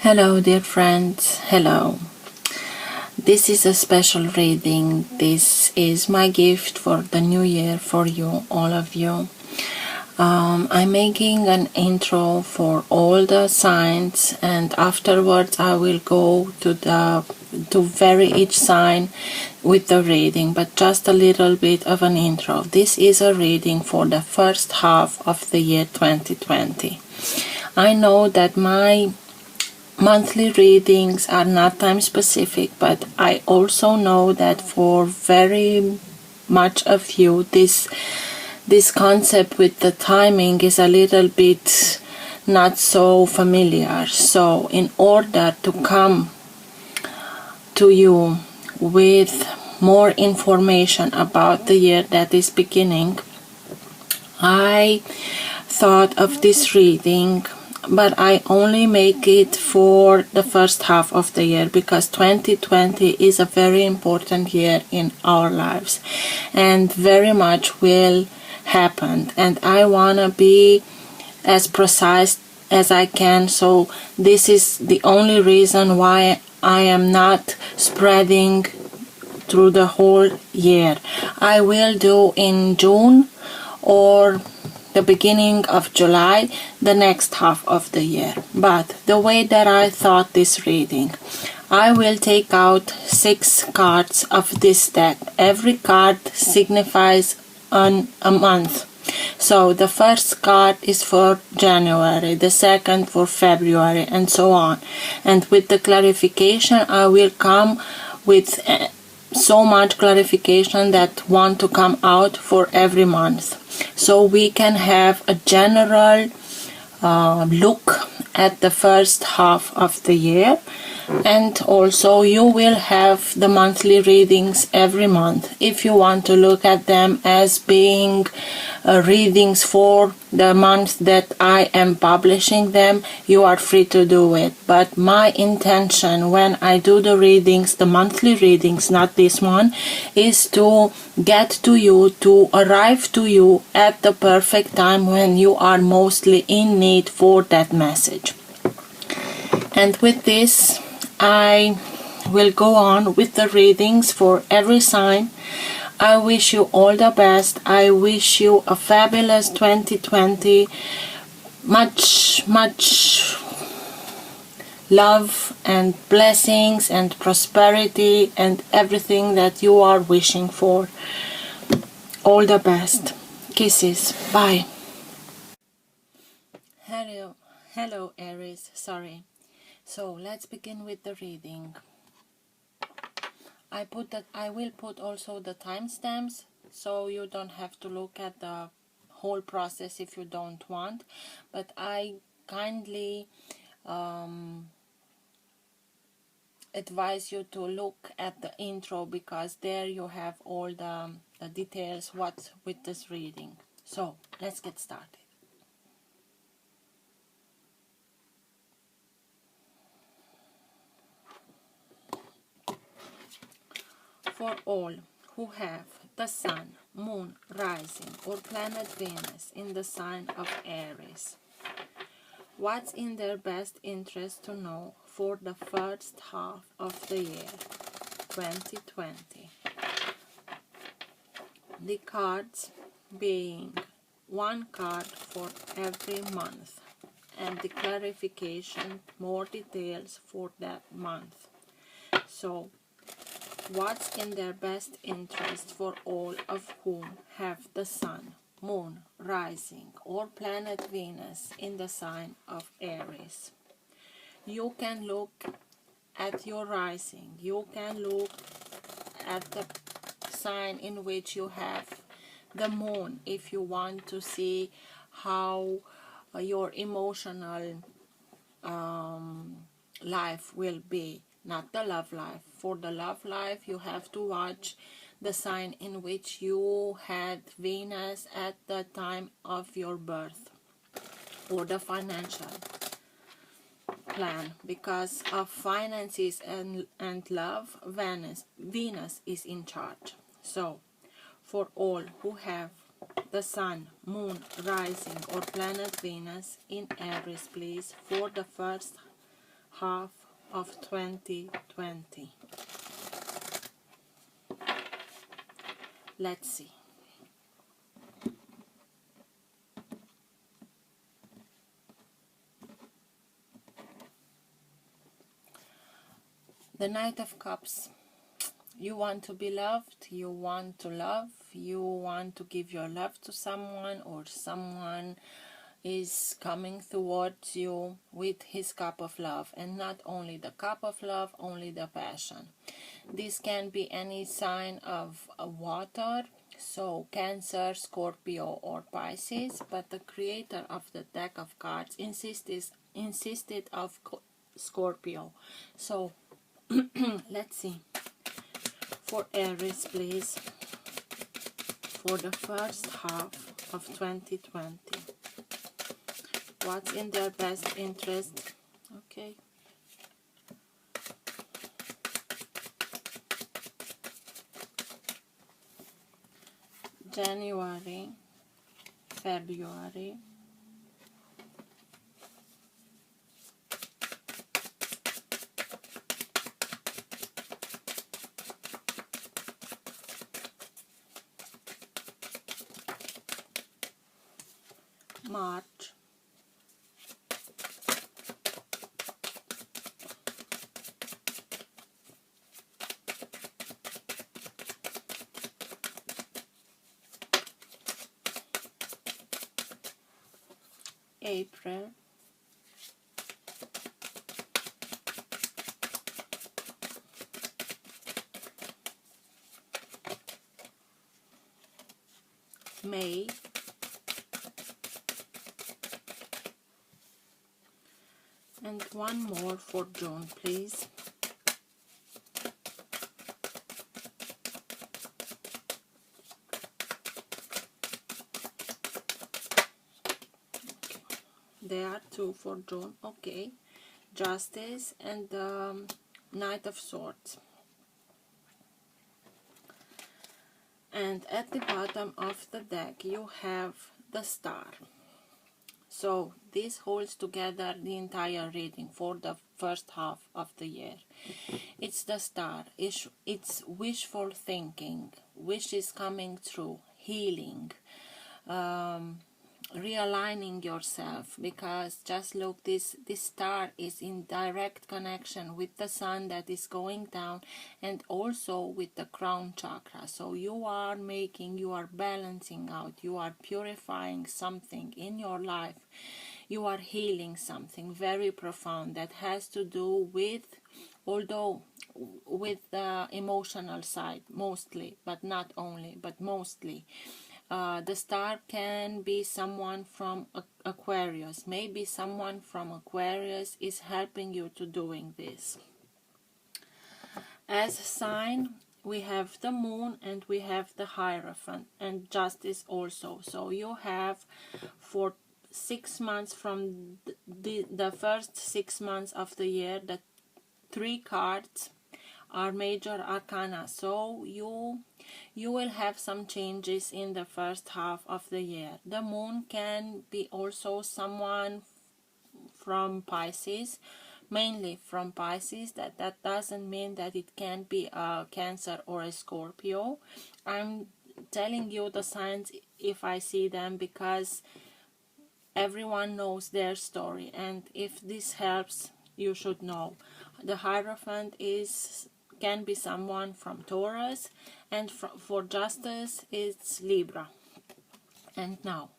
Hello dear friends, hello. This is a special reading. This is my gift for the new year for you, all of you. I'm making an intro for all the signs, and afterwards I will go to vary each sign with the reading, but just a little bit of an intro. This is a reading for the first half of the year 2020. I know that my monthly readings are not time specific, but I also know that for very much of you this concept with the timing is a little bit not so familiar. So in order to come to you with more information about the year that is beginning, I thought of this reading, but I only make it for the first half of the year because 2020 is a very important year in our lives and very much will happen, and I want to be as precise as I can. So this is the only reason why I am not spreading through the whole year. I will do in June or the beginning of July, the next half of the year. But the way that I thought this reading, I will take out 6 cards of this deck. Every card signifies a month. So the first card is for January, the second for February, and so on. And with the clarification, I will come with so much clarification that want to come out for every month, so we can have a general look at the first half of the year. And also you will have the monthly readings every month. If you want to look at them as being readings for the month that I am publishing them, you are free to do it. But my intention when I do the readings, the monthly readings, not this one, is to get to you, to arrive to you at the perfect time when you are mostly in need for that message. And with this, I will go on with the readings for every sign. I wish you all the best. I wish you a fabulous 2020. Much love and blessings and prosperity and everything that you are wishing for. All the best. Kisses. Bye. Hello Aries. Sorry. So let's begin with the reading. I will put also the timestamps, so you don't have to look at the whole process if you don't want. But I kindly advise you to look at the intro, because there you have all the details what's with this reading. So let's get started. For all who have the Sun, Moon, Rising or planet Venus in the sign of Aries, what's in their best interest to know for the first half of the year 2020? The cards being 1 card for every month, and the clarification, more details for that month. So what's in their best interest for all of whom have the Sun, Moon, Rising or planet Venus in the sign of Aries? You can look at your rising. You can look at the sign in which you have the Moon if you want to see how your emotional life will be. Not the love life. For the love life, you have to watch the sign in which you had Venus at the time of your birth, or the financial plan, because of finances and love, Venus is in charge. So, for all who have the Sun, Moon, Rising or planet Venus in Aries, please, for the first half of 2020. Let's see. The Knight of Cups. You want to be loved, you want to love, you want to give your love to someone, or someone is coming towards you with his cup of love, and not only the cup of love, only the passion. This can be any sign of water, so Cancer, Scorpio, or Pisces, but the creator of the deck of cards insisted of Scorpio. So let's see. For Aries, please, for the first half of 2020. What's in their best interest? Okay. January, February, March, April, May, and one more for June, please. There are two for June, okay. Justice and the Knight of Swords. And at the bottom of the deck you have the Star. So this holds together the entire reading for the first half of the year. It's the Star, it's wishful thinking, wishes coming true, healing, realigning yourself, because just look, this star is in direct connection with the sun that is going down, and also with the crown chakra. So you are balancing out, you are purifying something in your life, you are healing something very profound that has to do with, although with the emotional side mostly, but not only, but mostly. The Star can be someone from Aquarius. Maybe someone from Aquarius is helping you to doing this. As a sign, we have the Moon and we have the Hierophant and Justice also. So you have for 6 months, from the first 6 months of the year, the 3 cards are major arcana. So you will have some changes in the first half of the year. The Moon can be also someone from Pisces, mainly from Pisces. That doesn't mean that it can't be a Cancer or a Scorpio. I'm telling you the signs if I see them, because everyone knows their story, and if this helps, you should know. The Hierophant can be someone from Taurus, and for Justice it's Libra. And now,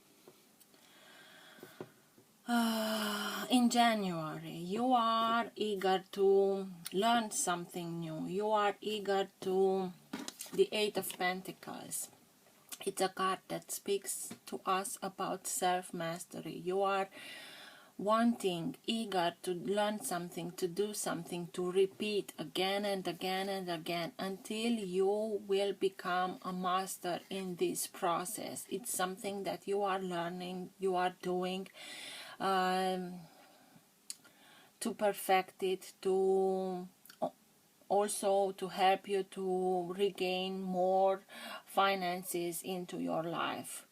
in January, you are eager to learn something new. You are eager to, the Eight of Pentacles. It's a card that speaks to us about self-mastery. You are wanting, eager to learn something, to do something, to repeat again and again and again until you will become a master in this process. It's something that you are learning, you are doing to perfect it, to also to help you to regain more finances into your life.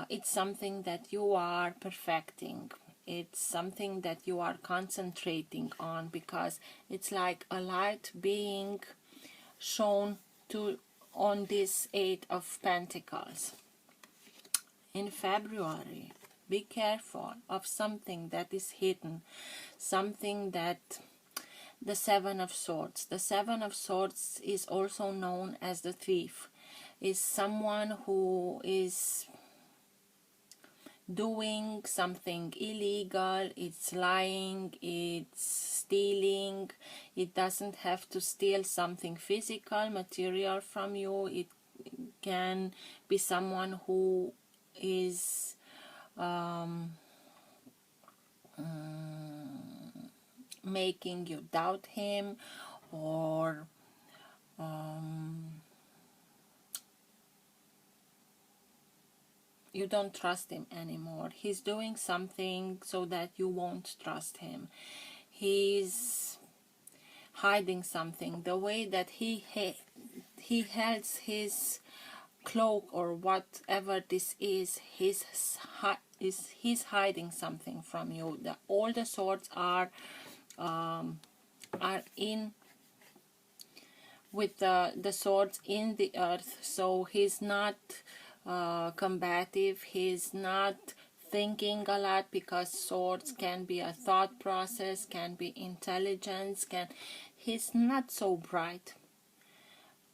It's something that you are perfecting. It's something that you are concentrating on, because it's like a light being shown to on this Eight of Pentacles. In February, be careful of something that is hidden, something that the Seven of Swords. The Seven of Swords is also known as the thief. Is someone who is doing something illegal. It's lying, it's stealing. It doesn't have to steal something physical, material from you. It can be someone who is making you doubt him, or you don't trust him anymore. He's doing something so that you won't trust him. He's hiding something. The way that he holds his cloak or whatever this is, he's hiding something from you. All the swords are in with the swords in the earth, so he's not combative, he's not thinking a lot, because swords can be a thought process, can be intelligence, he's not so bright,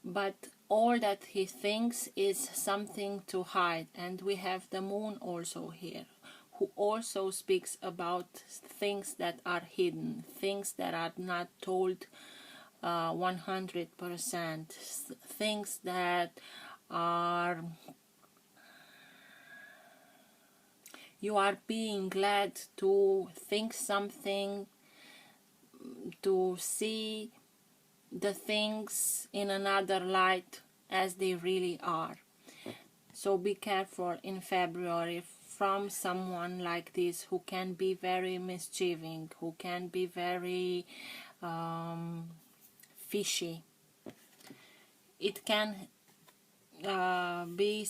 but all that he thinks is something to hide. And we have the moon also here, who also speaks about things that are hidden, things that are not told 100%, things that are, you are being glad to think something, to see the things in another light as they really are. So be careful in February from someone like this, who can be very mischieving, who can be very fishy. It can be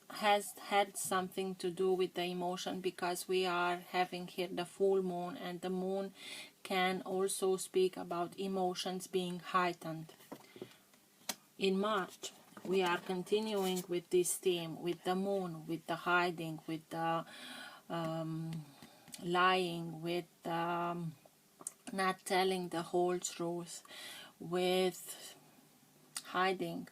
has had something to do with the emotion, because we are having here the full moon, and the moon can also speak about emotions being heightened. In March, we are continuing with this theme, with the moon, with the hiding, with the lying, with not telling the whole truth, with hiding.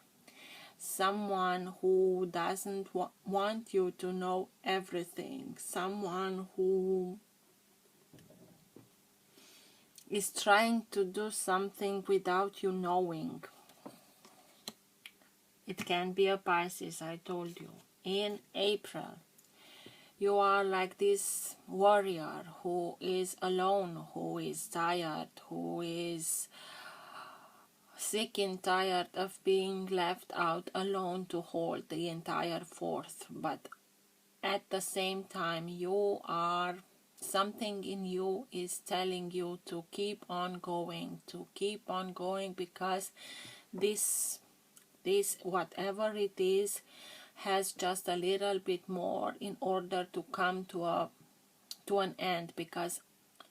Someone who doesn't want you to know everything, someone who is trying to do something without you knowing. It can be a Pisces, I told you. In April, you are like this warrior who is alone, who is tired, who is sick and tired of being left out alone to hold the entire fort. But at the same time, you are, something in you is telling you to keep on going, because this whatever it is has just a little bit more in order to come to an end, because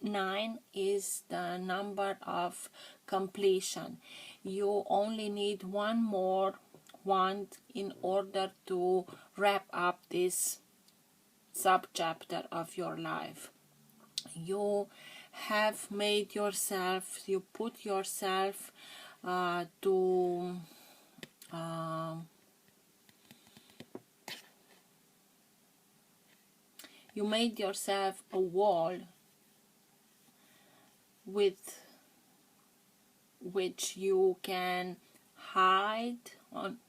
9 is the number of completion. You only need one more wand in order to wrap up this subchapter of your life. You have made yourself, you put yourself you made yourself a wall with which you can hide on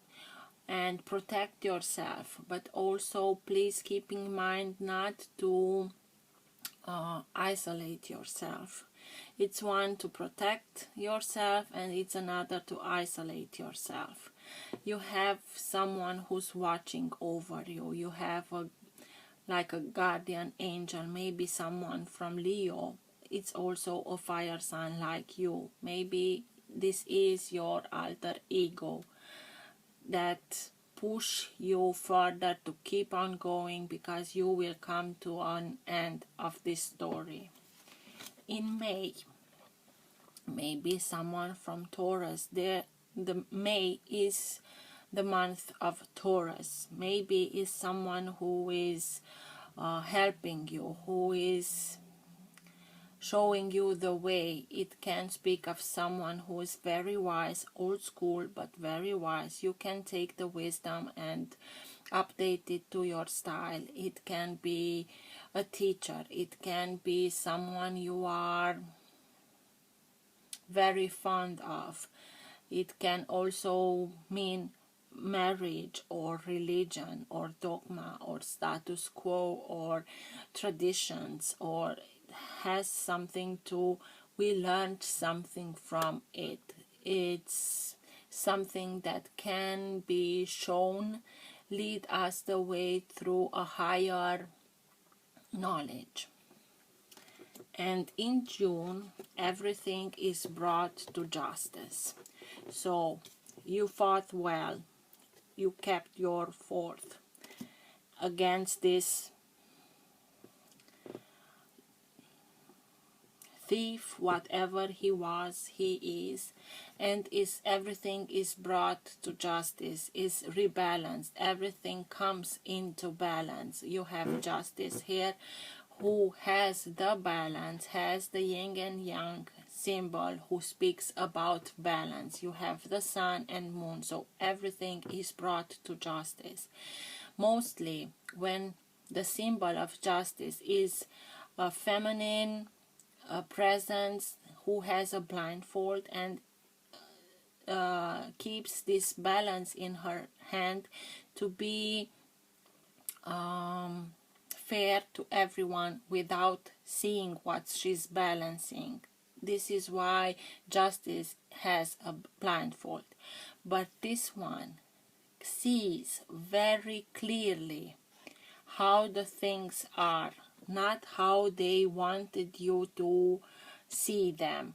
and protect yourself, but also please keep in mind not to isolate yourself. It's one to protect yourself, and it's another to isolate yourself. You have someone who's watching over you. You have like a guardian angel, maybe someone from Leo. It's also a fire sign like you. Maybe this is your alter ego that push you further to keep on going, because you will come to an end of this story. In May, maybe someone from Taurus, the May is the month of Taurus. Maybe is someone who is helping you, who is showing you the way. It can speak of someone who is very wise, old school, but very wise. You can take the wisdom and update it to your style. It can be a teacher. It can be someone you are very fond of. It can also mean marriage or religion or dogma or status quo or traditions, or has something to, we learned something from it. It's something that can be shown, lead us the way through a higher knowledge. And in June, everything is brought to justice. So you fought well, you kept your fort against this thief, whatever he was, he is, and everything is brought to justice, is rebalanced, everything comes into balance. You have justice here, who has the balance, has the yin and yang symbol, who speaks about balance. You have the sun and moon, so everything is brought to justice. Mostly when the symbol of justice is a feminine presence who has a blindfold and keeps this balance in her hand to be fair to everyone without seeing what she's balancing. This is why justice has a blindfold. But this one sees very clearly how the things are, not how they wanted you to see them.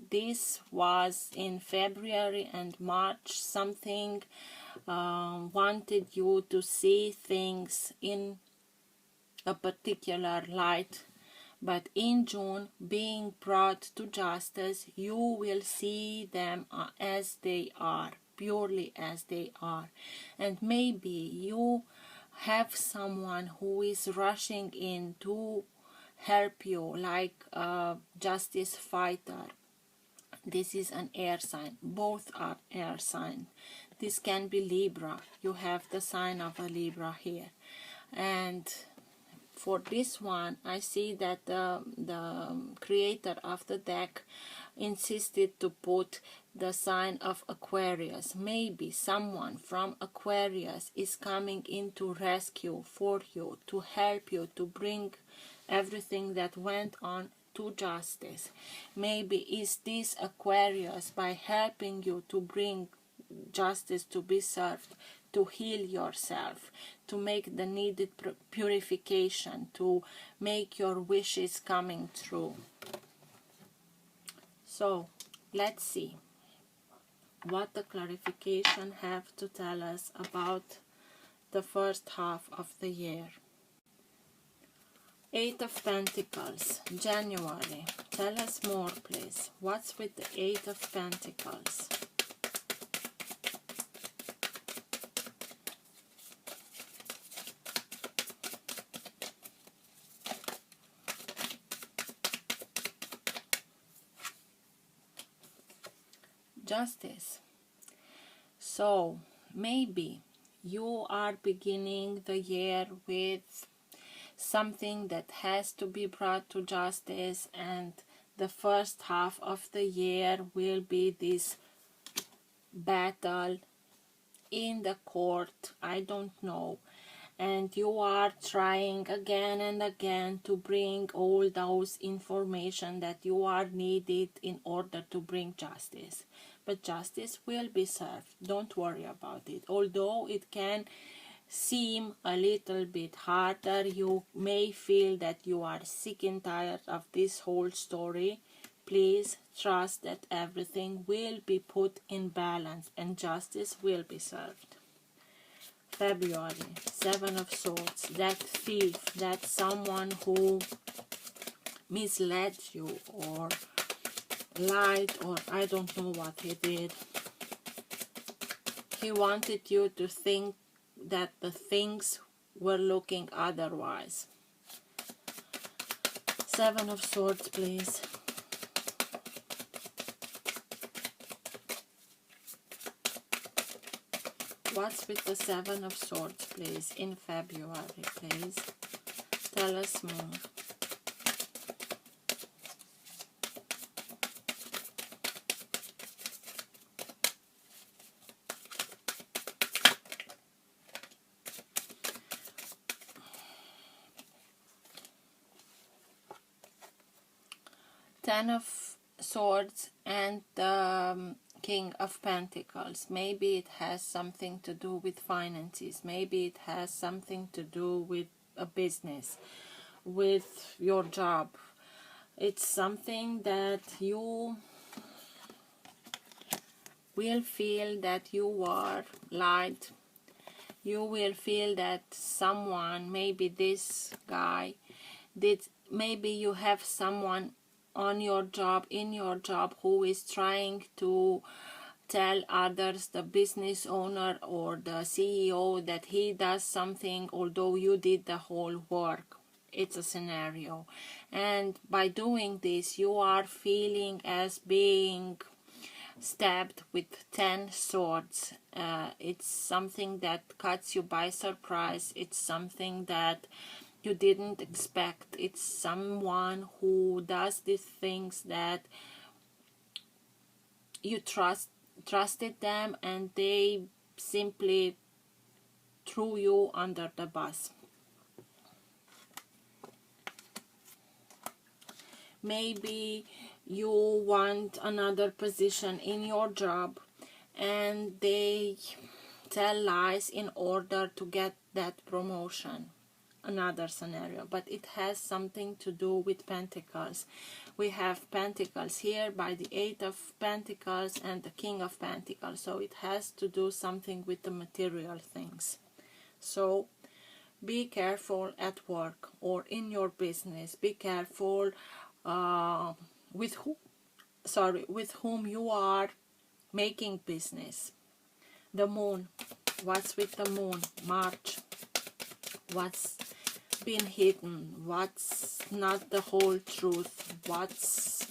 This was in February and March. Something wanted you to see things in a particular light, but in June, being brought to justice, you will see them as they are, purely as they are. And maybe you have someone who is rushing in to help you, like a justice fighter. This is an air sign. Both are air sign. This can be Libra. You have the sign of a Libra here. And for this one, I see that the creator of the deck insisted to put the sign of Aquarius. Maybe someone from Aquarius is coming in to rescue for you, to help you, to bring everything that went on to justice. Maybe is this Aquarius, by helping you to bring justice to be served, to heal yourself, to make the needed purification, to make your wishes coming true. So let's see what the clarification have to tell us about the first half of the year. Eight of Pentacles, January. Tell us more, please. What's with the Eight of Pentacles? Justice. So maybe you are beginning the year with something that has to be brought to justice, and the first half of the year will be this battle in the court, I don't know, and you are trying again and again to bring all those information that you are needed in order to bring justice. But justice will be served, don't worry about it. Although it can seem a little bit harder, you may feel that you are sick and tired of this whole story, please trust that everything will be put in balance and justice will be served. February. Seven of Swords, that thief, that someone who misled you or lied, or I don't know what he did. He wanted you to think that the things were looking otherwise. Seven of Swords, please. What's with the Seven of Swords, please, in February, please? Tell us more. Ten of Swords and the King of Pentacles. Maybe it has something to do with finances. Maybe it has something to do with a business, with your job. It's something that you will feel that you are lied. You will feel that someone, maybe this guy, maybe you have someone on your job, in your job, who is trying to tell others, the business owner or the CEO, that he does something although you did the whole work. It's a scenario, and by doing this you are feeling as being stabbed with 10 swords. It's something that cuts you by surprise. It's something that you didn't expect. It's someone who does these things that you trusted them, and they simply threw you under the bus. Maybe you want another position in your job, and they tell lies in order to get that promotion. Another scenario, but it has something to do with Pentacles. We have Pentacles here by the Eight of Pentacles and the King of Pentacles, so it has to do something with the material things. So be careful at work or in your business. Be careful with whom you are making business. The Moon. What's with the Moon? March. What's been hidden? What's not the whole truth? What's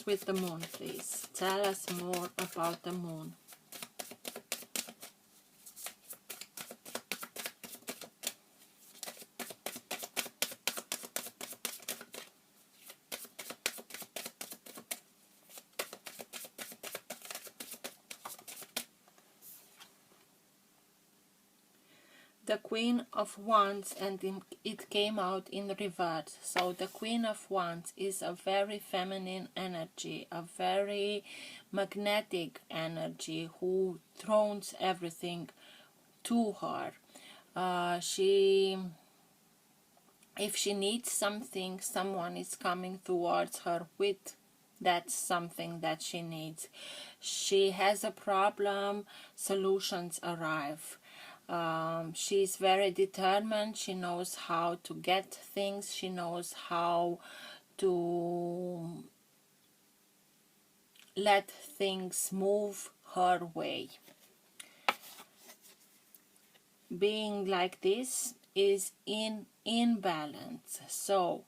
with the Moon, please? Tell us more about the Moon. The Queen of Wands, and it came out in reverse. So the Queen of Wands is a very feminine energy, a very magnetic energy who throws everything to her. If she needs something, someone is coming towards her with that's something that she needs. She has a problem, solutions arrive. She's very determined. She knows how to get things. She knows how to let things move her way. Being like this is in imbalance. So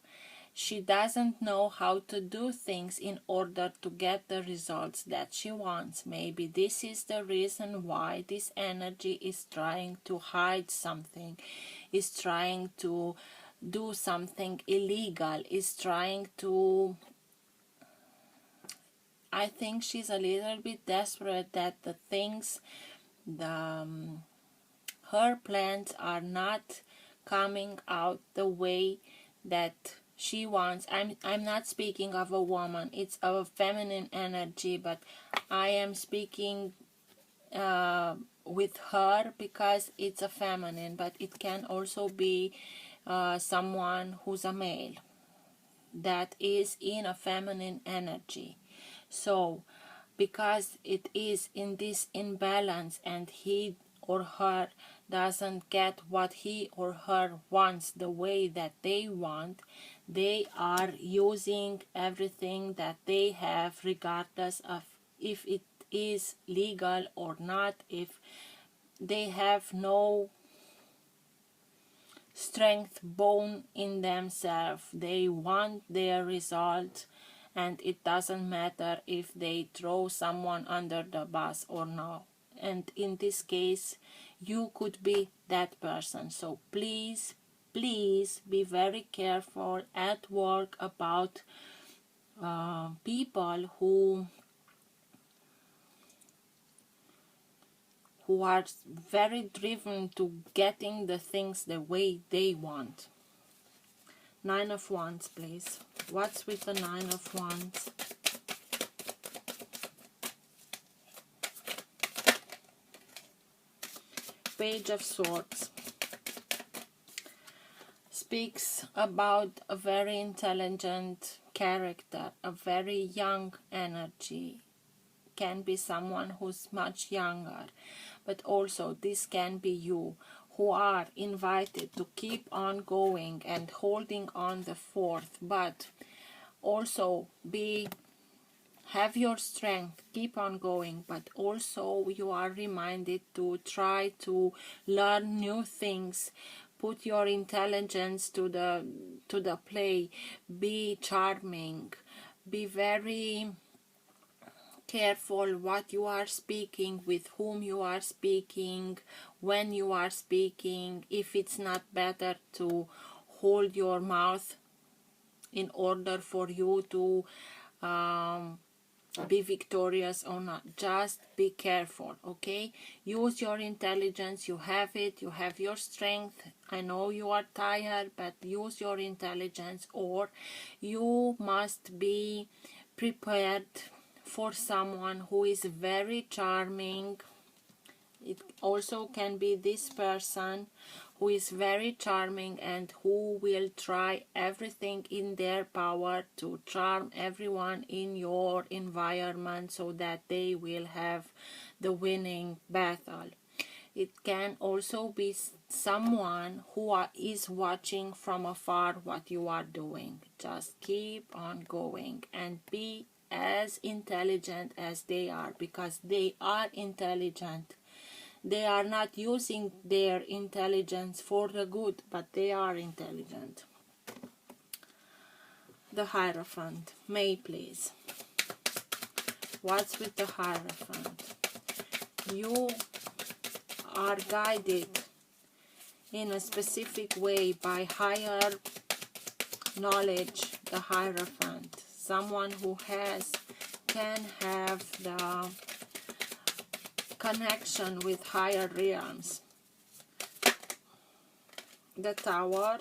she doesn't know how to do things in order to get the results that she wants. Maybe this is the reason why this energy is trying to hide something, is trying to do something illegal, is trying to... I think she's a little bit desperate that the things, her plans are not coming out the way that she wants. I'm not speaking of a woman, it's a feminine energy, but I am speaking with her because it's a feminine, but it can also be someone who's a male that is in a feminine energy. So because it is in this imbalance and he or her doesn't get what he or her wants the way that they want, they are using everything that they have, regardless of if it is legal or not. If they have no strength bone in themselves, they want their result, and it doesn't matter if they throw someone under the bus or not. And in this case, you could be that person. So please, please be very careful at work about people who are very driven to getting the things the way they want. Nine of Wands, please. What's with the Nine of Wands? Page of Swords speaks about a very intelligent character, a very young energy. Can be someone who's much younger, but also this can be you, who are invited to keep on going and holding on the fort, but also have your strength, keep on going, but also you are reminded to try to learn new things, put your intelligence to the play, be charming, be very careful what you are speaking, with whom you are speaking, when you are speaking. If it's not better to hold your mouth in order for you to be victorious or not, just be careful, okay? Use your intelligence. You have it, you have your strength. I know you are tired, but use your intelligence, or you must be prepared for someone who is very charming. It also can be this person who is very charming and who will try everything in their power to charm everyone in your environment so that they will have the winning battle. It can also be someone who is watching from afar what you are doing. Just keep on going and be as intelligent as they are, because they are intelligent. They are not using their intelligence for the good, but they are intelligent. The Hierophant. May, please. What's with the Hierophant? You are guided in a specific way by higher knowledge, the Hierophant. Someone who can have the connection with higher realms. The Tower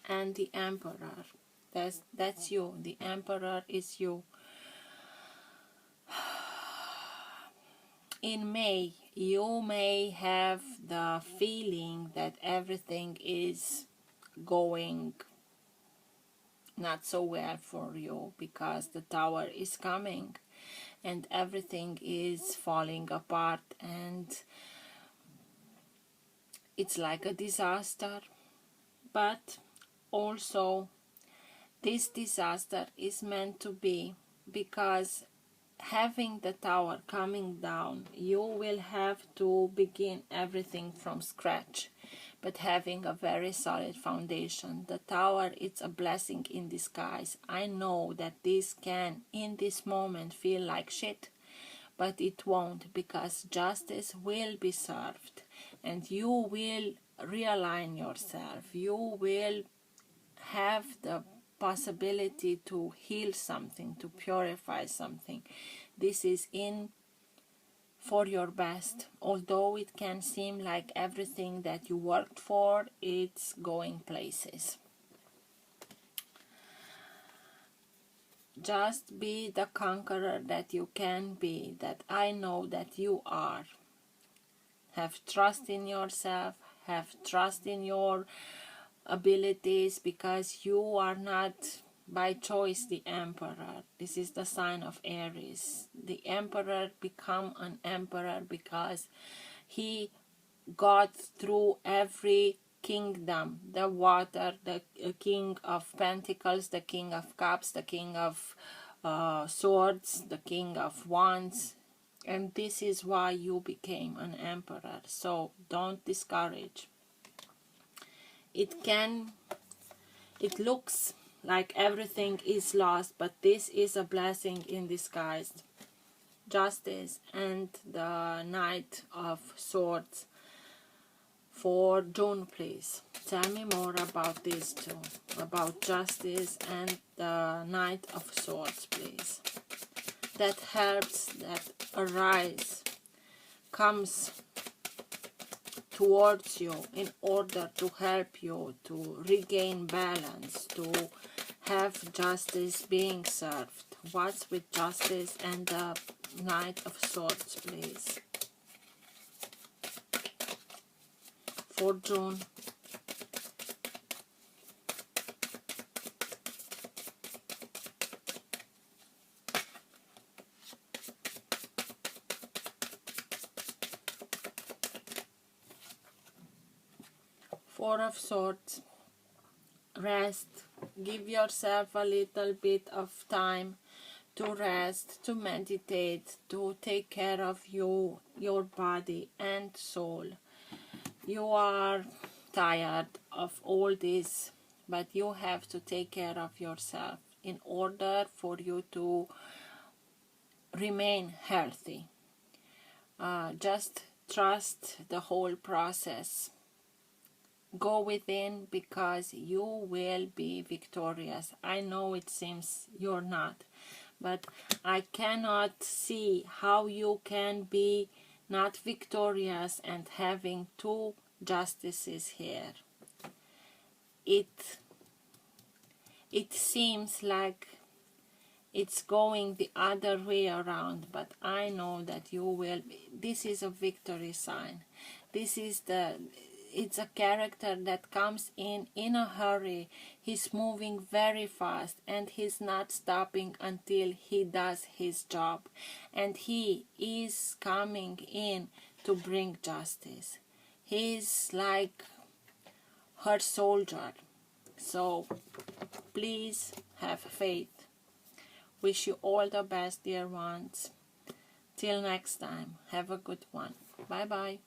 and the Emperor. That's you. The Emperor is you. In May, you may have the feeling that everything is going not so well for you, because the Tower is coming and everything is falling apart, and it's like a disaster. But also this disaster is meant to be, because having the Tower coming down, you will have to begin everything from scratch, but having a very solid foundation. The Tower, it's a blessing in disguise. I know that this can in this moment feel like shit, but it won't, because justice will be served and you will realign yourself. You will have the possibility to heal something, to purify something. This is in for your best, although it can seem like everything that you worked for, it's going places. Just be the conqueror that you can be, that I know that you are. Have trust in yourself, have trust in your abilities, because you are not by choice the emperor. This is the sign of Aries. The emperor become an emperor because he got through every kingdom, the water, the king of pentacles, the king of cups, the king of swords, the king of wands, and this is why you became an emperor. So don't discourage. It looks like everything is lost, but this is a blessing in disguise. Justice and the Knight of Swords. For June, please. Tell me more about these two. About Justice and the Knight of Swords, please. That helps, that arise, comes towards you in order to help you to regain balance, to have justice being served. What's with Justice and the Knight of Swords, please? For June. Four of Swords. Rest. Give yourself a little bit of time to rest, to meditate, to take care of you, your body and soul. You are tired of all this, but you have to take care of yourself in order for you to remain healthy. Just trust the whole process. Go within, because you will be victorious. I know it seems you're not, but I cannot see how you can be not victorious and having two justices here. It seems like it's going the other way around, but I know that you will be. This is a victory sign. It's a character that comes in a hurry. He's moving very fast and he's not stopping until he does his job. And he is coming in to bring justice. He's like her soldier. So please have faith. Wish you all the best, dear ones. Till next time, have a good one. Bye bye.